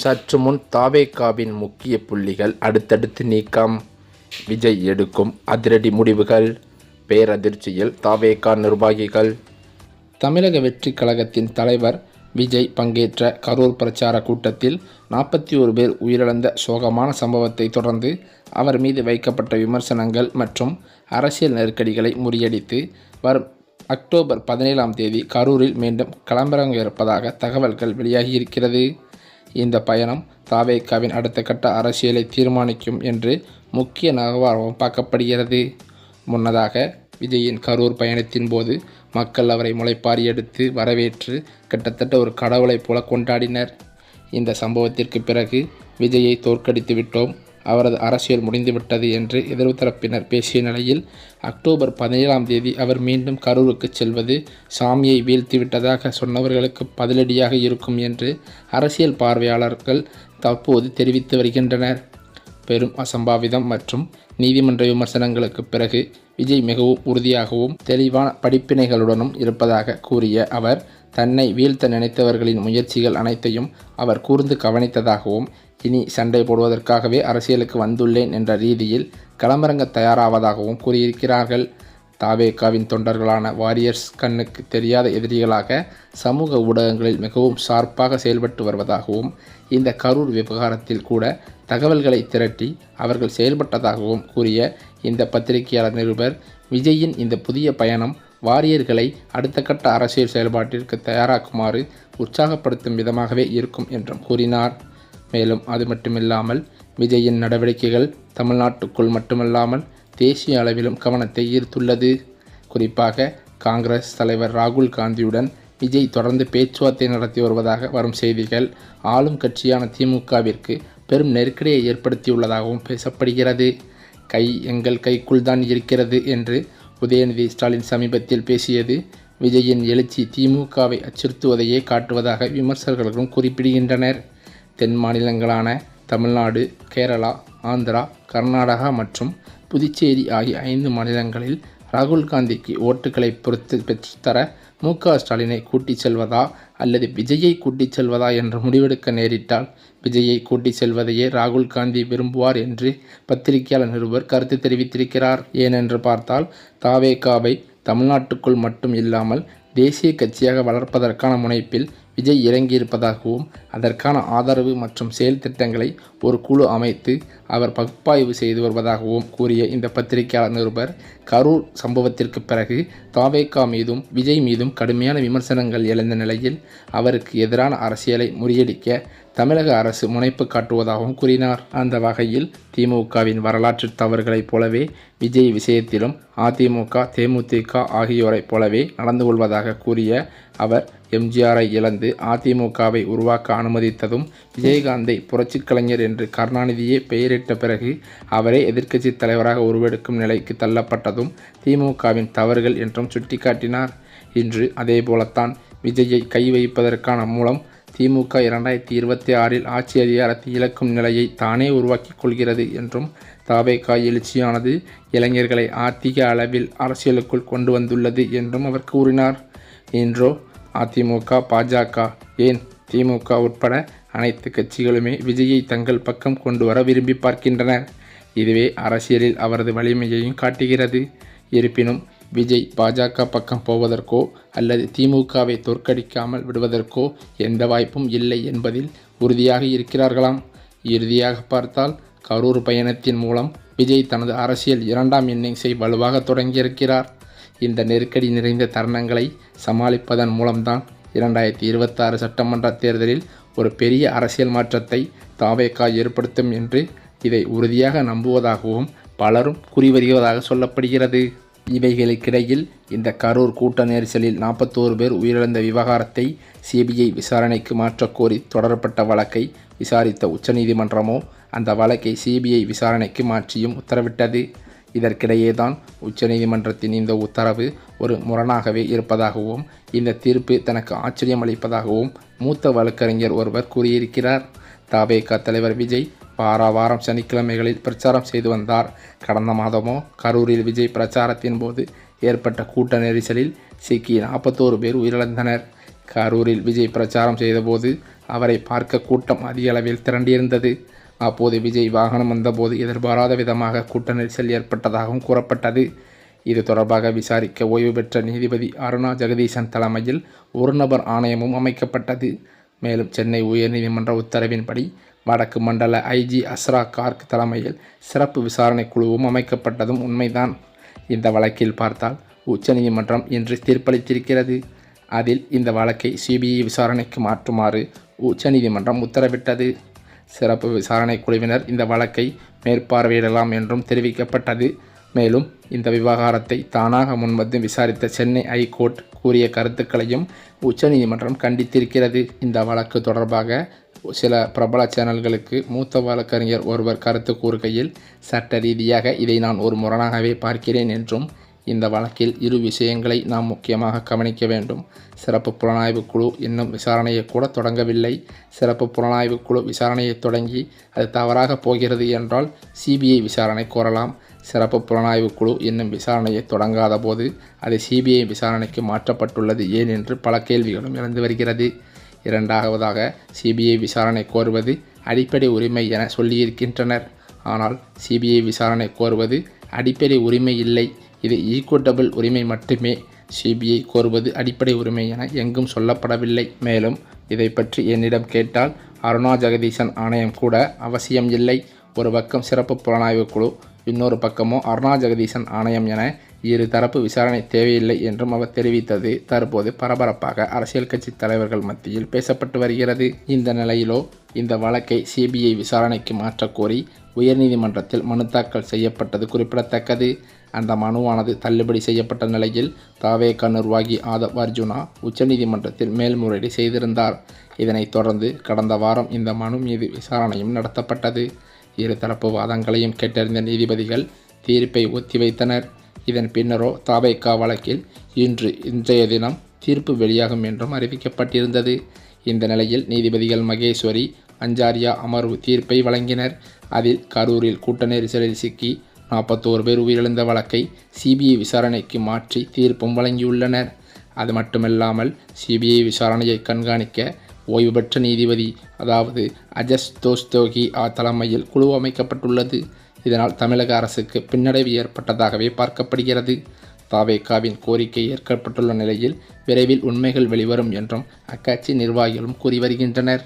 சற்று முன் தாவேகாவின் முக்கிய புள்ளிகள் அடுத்தடுத்து நீக்கம். விஜய் எடுக்கும் அதிரடி முடிவுகள். பேரதிர்ச்சியில் தாவேகா நிர்வாகிகள். தமிழக வெற்றி கழகத்தின் தலைவர் விஜய் பங்கேற்ற கரூர் பிரச்சார கூட்டத்தில் 41 பேர் உயிரிழந்த சோகமான சம்பவத்தை தொடர்ந்து அவர் மீது வைக்கப்பட்ட விமர்சனங்கள் மற்றும் அரசியல் நெருக்கடிகளை முறியடித்து வரும் அக்டோபர் 17ஆம் தேதி கரூரில் மீண்டும் களமிறங்க இருப்பதாக தகவல்கள் வெளியாகியிருக்கிறது. இந்த பயணம் தாவேகாவின் அடுத்த கட்ட அரசியலை தீர்மானிக்கும் என்று முக்கிய நகர்வாகவும் பார்க்கப்படுகிறது. முன்னதாக விஜயின் கரூர் பயணத்தின் போது மக்கள் அவரை முளைப்பாரி எடுத்து வரவேற்று கிட்டத்தட்ட ஒரு கடவுளைப் போல கொண்டாடினர். இந்த சம்பவத்திற்கு பிறகு விஜயை தோற்கடித்து விட்டோம், அவரது அரசியல் முடிந்துவிட்டது என்று எதிர்த்தரப்பினர் பேசிய நிலையில் அக்டோபர் 17ஆம் தேதி அவர் மீண்டும் கரூருக்கு செல்வது சாமியை வீழ்த்திவிட்டதாக சொன்னவர்களுக்கு பதிலடியாக இருக்கும் என்று அரசியல் பார்வையாளர்கள் தற்போது தெரிவித்து வருகின்றனர். பெரும் அசம்பாவிதம் மற்றும் நீதிமன்ற விமர்சனங்களுக்கு பிறகு விஜய் மிகவும் உறுதியாகவும் தெளிவான படிப்பினைகளுடனும் இருப்பதாக கூறிய அவர் தன்னை வீழ்த்த நினைத்தவர்களின் முயற்சிகள் அனைத்தையும் அவர் கூர்ந்து கவனித்ததாகவும் இனி சண்டை போடுவதற்காகவே அரசியலுக்கு வந்துள்ளேன் என்ற ரீதியில் களமிறங்க தயாராவதாகவும் கூறியிருக்கிறார்கள். தாவேகாவின் தொண்டர்களான வாரியர்ஸ் கண்ணுக்கு தெரியாத எதிரிகளாக சமூக ஊடகங்களில் மிகவும் ஷார்ப்பாக செயல்பட்டு வருவதாகவும் இந்த கரூர் விவகாரத்தில் கூட தகவல்களை திரட்டி அவர்கள் செயல்பட்டதாகவும் கூறிய இந்த பத்திரிகையாளர் நிருபர் விஜயின் இந்த புதிய பயணம் வாரியர்களை அடுத்த கட்ட அரசியல் செயல்பாட்டிற்கு தயாராக்குமாறு உற்சாகப்படுத்தும் விதமாகவே இருக்கும் என்றும் கூறினார். மேலும் அது மட்டுமில்லாமல் விஜயின் நடவடிக்கைகள் தமிழ்நாட்டுக்குள் மட்டுமல்லாமல் தேசிய அளவிலும் கவனத்தை ஈர்த்துள்ளது. குறிப்பாக காங்கிரஸ் தலைவர் ராகுல் காந்தியுடன் விஜய் தொடர்ந்து பேச்சுவார்த்தை நடத்தி வருவதாக வரும் செய்திகள் ஆளும் கட்சியான திமுகவிற்கு பெரும் நெருக்கடியை ஏற்படுத்தியுள்ளதாகவும் பேசப்படுகிறது. கை எங்கள் கைக்குள் தான் இருக்கிறது என்று உதயநிதி ஸ்டாலின் சமீபத்தில் பேசியது விஜயின் எழுச்சி திமுகவை அச்சுறுத்துவதையே காட்டுவதாக விமர்சகர்களும் குறிப்பிடுகின்றனர். தென் மாநிலங்களான தமிழ்நாடு, கேரளா, ஆந்திரா, கர்நாடகா மற்றும் புதுச்சேரி ஆகிய 5 மாநிலங்களில் ராகுல் காந்திக்கு ஓட்டுகளை பெற்றுத்தர மு.க. ஸ்டாலினை கூட்டிச் செல்வதா அல்லது விஜயை கூட்டிச் செல்வதா என்று முடிவெடுக்க நேரிட்டால் விஜயை கூட்டிச் செல்வதையே ராகுல் காந்தி விரும்புவார் என்று பத்திரிகையாளர் நிருபர் கருத்து தெரிவித்திருக்கிறார். ஏனென்று பார்த்தால் தாவேகாவை தமிழ்நாட்டுக்குள் மட்டும் இல்லாமல் தேசிய கட்சியாக வளர்ப்பதற்கான முனைப்பில் விஜய் இறங்கியிருப்பதாகவும் அதற்கான ஆதரவு மற்றும் செயல் திட்டங்களை ஒரு குழு அமைத்து அவர் பகுப்பாய்வு செய்து வருவதாகவும் கூறிய இந்த பத்திரிகையாளர் நிருபர் கரூர் சம்பவத்திற்கு பிறகு தாவேகா மீதும் விஜய் மீதும் கடுமையான விமர்சனங்கள் எழுந்த நிலையில் அவருக்கு எதிரான அரசியலை முறியடிக்க தமிழக அரசு முனைப்பு காட்டுவதாகவும் கூறினார். அந்த வகையில் திமுகவின் வரலாற்று தவறுகளைப் போலவே விஜய் விஷயத்திலும் அதிமுக, தேமுதிக ஆகியோரைப் போலவே நடந்து கொள்வதாக கூறிய அவர் எம்ஜிஆரை இழந்து அதிமுகவை உருவாக்க அனுமதித்ததும் விஜயகாந்தை புரட்சிக் கலைஞர் என்று கருணாநிதியே பெயரிட்ட பிறகு அவரே எதிர்க்கட்சி தலைவராக உருவெடுக்கும் நிலைக்கு தள்ளப்பட்டதும் திமுகவின் தவறுகள் என்றும் சுட்டிக்காட்டினார். இன்று அதேபோலத்தான் விஜயை கை வைப்பதற்கான மூலம் திமுக 2026இல் ஆட்சி அதிகாரத்தை இழக்கும் நிலையை தானே உருவாக்கிக் கொள்கிறது என்றும் தாவேகா எழுச்சியானது இளைஞர்களை அதிக அளவில் அரசியலுக்குள் கொண்டு வந்துள்ளது என்றும் அவர் கூறினார். இன்றோ அதிமுக, பாஜக, ஏன் திமுக உட்பட அனைத்து கட்சிகளுமே விஜயை தங்கள் பக்கம் கொண்டு வர விரும்பி பார்க்கின்றனர். இதுவே அரசியலில் அவரது வலிமையையும் காட்டுகிறது. இருப்பினும் விஜய் பாஜக பக்கம் போவதற்கோ அல்லது திமுகவை தோற்கடிக்காமல் விடுவதற்கோ எந்த வாய்ப்பும் இல்லை என்பதில் உறுதியாக இருக்கிறார்களாம். இறுதியாக பார்த்தால் கரூர் பயணத்தின் மூலம் விஜய் தனது அரசியல் 2ஆம் இன்னிங்ஸை வலுவாக தொடங்கியிருக்கிறார். இந்த நெருக்கடி நிறைந்த தருணங்களை சமாளிப்பதன் மூலம்தான் 2026 சட்டமன்ற தேர்தலில் ஒரு பெரிய அரசியல் மாற்றத்தை தாவேகா ஏற்படுத்தும் என்று இதை உறுதியாக நம்புவதாகவும் பலரும் கூறிவருவதாக சொல்லப்படுகிறது. இவைகளுக்கிடையில் இந்த கரூர் கூட்ட நெரிசலில் 41 பேர் உயிரிழந்த விவகாரத்தை சிபிஐ விசாரணைக்கு மாற்றக்கோரி தொடரப்பட்ட வழக்கை விசாரித்த உச்சநீதிமன்றமோ அந்த வழக்கை சிபிஐ விசாரணைக்கு மாற்றியும் உத்தரவிட்டது. இதற்கிடையேதான் உச்சநீதிமன்றத்தின் இந்த உத்தரவு ஒரு முரணாகவே இருப்பதாகவும் இந்த தீர்ப்பு தனக்கு ஆச்சரியம் அளிப்பதாகவும் மூத்த வழக்கறிஞர் ஒருவர் கூறியிருக்கிறார். தாவேகா தலைவர் விஜய் வாரம் சனிக்கிழமைகளில் பிரச்சாரம் செய்து வந்தார். கடந்த மாதமோ கரூரில் விஜய் பிரச்சாரத்தின் போது ஏற்பட்ட கூட்ட நெரிசலில் சிக்கி 41 பேர் உயிரிழந்தனர். கரூரில் விஜய் பிரச்சாரம் செய்தபோது அவரை பார்க்க கூட்டம் அதிக அளவில் திரண்டிருந்தது. அப்போது விஜய் வாகனம் வந்தபோது எதிர்பாராத விதமாக கூட்ட நெரிசல் ஏற்பட்டதாகவும் கூறப்பட்டது. இது தொடர்பாக விசாரிக்க ஓய்வு பெற்ற நீதிபதி அருணா ஜெகதீசன் தலைமையில் ஒரு நபர் ஆணையமும் அமைக்கப்பட்டது. மேலும் சென்னை உயர்நீதிமன்ற உத்தரவின்படி வடக்கு மண்டல ஐஜி அஸ்ரா கார்க் தலைமையில் சிறப்பு விசாரணை குழுவும் அமைக்கப்பட்டதும் உண்மைதான். இந்த வழக்கில் பார்த்தால் உச்சநீதிமன்றம் இன்று தீர்ப்பளித்திருக்கிறது. அதில் இந்த வழக்கை சிபிஐ விசாரணைக்கு மாற்றுமாறு உச்சநீதிமன்றம் உத்தரவிட்டது. சிறப்பு விசாரணை குழுவினர் இந்த வழக்கை மேற்பார்வையிடலாம் என்றும் தெரிவிக்கப்பட்டது. மேலும் இந்த விவகாரத்தை தானாக முன்வந்து விசாரித்த சென்னை ஐகோர்ட் கூறிய கருத்துக்களையும் உச்சநீதிமன்றம் கண்டித்திருக்கிறது. இந்த வழக்கு தொடர்பாக சில பிரபல சேனல்களுக்கு மூத்த வழக்கறிஞர் ஒருவர் கருத்து கூறுகையில், சட்ட ரீதியாக இதை நான் ஒரு முரணாகவே பார்க்கிறேன் என்றும், இந்த வழக்கில் இரு விஷயங்களை நாம் முக்கியமாக கவனிக்க வேண்டும். சிறப்பு புலனாய்வு குழு இன்னும் விசாரணையை கூட தொடங்கவில்லை. சிறப்பு புலனாய்வு குழு விசாரணையை தொடங்கி அது தவறாக போகிறது என்றால் சிபிஐ விசாரணை கோரலாம். சிறப்பு புலனாய்வு குழு இன்னும் விசாரணையை தொடங்காத போது அது சிபிஐ விசாரணைக்கு மாற்றப்பட்டுள்ளது ஏன் என்று பல கேள்விகளும் எழுந்து வருகிறது. இரண்டாவதாக, சிபிஐ விசாரணை கோருவது அடிப்படை உரிமை என சொல்லியிருக்கின்றனர். ஆனால் சிபிஐ விசாரணை கோருவது அடிப்படை உரிமை இல்லை, இது ஈக்குவட்டபிள் உரிமை மட்டுமே. சிபிஐ கோருவது அடிப்படை உரிமை என எங்கும் சொல்லப்படவில்லை. மேலும் இதை பற்றி என்னிடம் கேட்டால் அருணா ஜெகதீசன் ஆணையம் கூட அவசியம் இல்லை. ஒரு பக்கம் சிறப்பு புலனாய்வு குழு, இன்னொரு பக்கமோ அருணா ஜெகதீசன் ஆணையம் என இரு தரப்பு விசாரணை தேவையில்லை என்றும் அவர் தெரிவித்தது தற்போது பரபரப்பாக அரசியல் கட்சி தலைவர்கள் மத்தியில் பேசப்பட்டு வருகிறது. இந்த நிலையிலோ இந்த வழக்கை சிபிஐ விசாரணைக்கு மாற்றக் கோரி உயர்நீதிமன்றத்தில் மனு தாக்கல் செய்யப்பட்டது குறிப்பிடத்தக்கது. அந்த மனுவானது தள்ளுபடி செய்யப்பட்ட நிலையில் தாவேகா நிர்வாகி ஆதவ் அர்ஜுனா உச்சநீதிமன்றத்தில் மேல்முறையீடு செய்திருந்தார். இதனைத் தொடர்ந்து கடந்த வாரம் இந்த மனு மீது விசாரணையும் நடத்தப்பட்டது. இருதரப்பு வாதங்களையும் கேட்டறிந்த நீதிபதிகள் தீர்ப்பை ஒத்திவைத்தனர். இதன் பின்னரோ தாவேகா வழக்கில் இன்றைய தினம் தீர்ப்பு வெளியாகும் என்றும் அறிவிக்கப்பட்டிருந்தது. இந்த நிலையில் நீதிபதிகள் மகேஸ்வரி, அஞ்சாரியா அமர்வு தீர்ப்பை வழங்கினர். அதில் கரூரில் கூட்ட நெரிசலில் சிக்கி 41 பேர் உயிரிழந்த வழக்கை சிபிஐ விசாரணைக்கு மாற்றி தீர்ப்பும் வழங்கியுள்ளனர். அது மட்டுமல்லாமல் சிபிஐ விசாரணையை கண்காணிக்க ஓய்வு பெற்ற நீதிபதி, அதாவது அஜஸ் தோஸ்தோகி தலைமையில் குழு அமைக்கப்பட்டுள்ளது. இதனால் தமிழக அரசுக்கு பின்னடைவு ஏற்பட்டதாகவே பார்க்கப்படுகிறது. தாவேகாவின் கோரிக்கை ஏற்கப்பட்டுள்ள நிலையில் விரைவில் உண்மைகள் வெளிவரும் என்றும் அக்கட்சி நிர்வாகிகளும் கூறி வருகின்றனர்.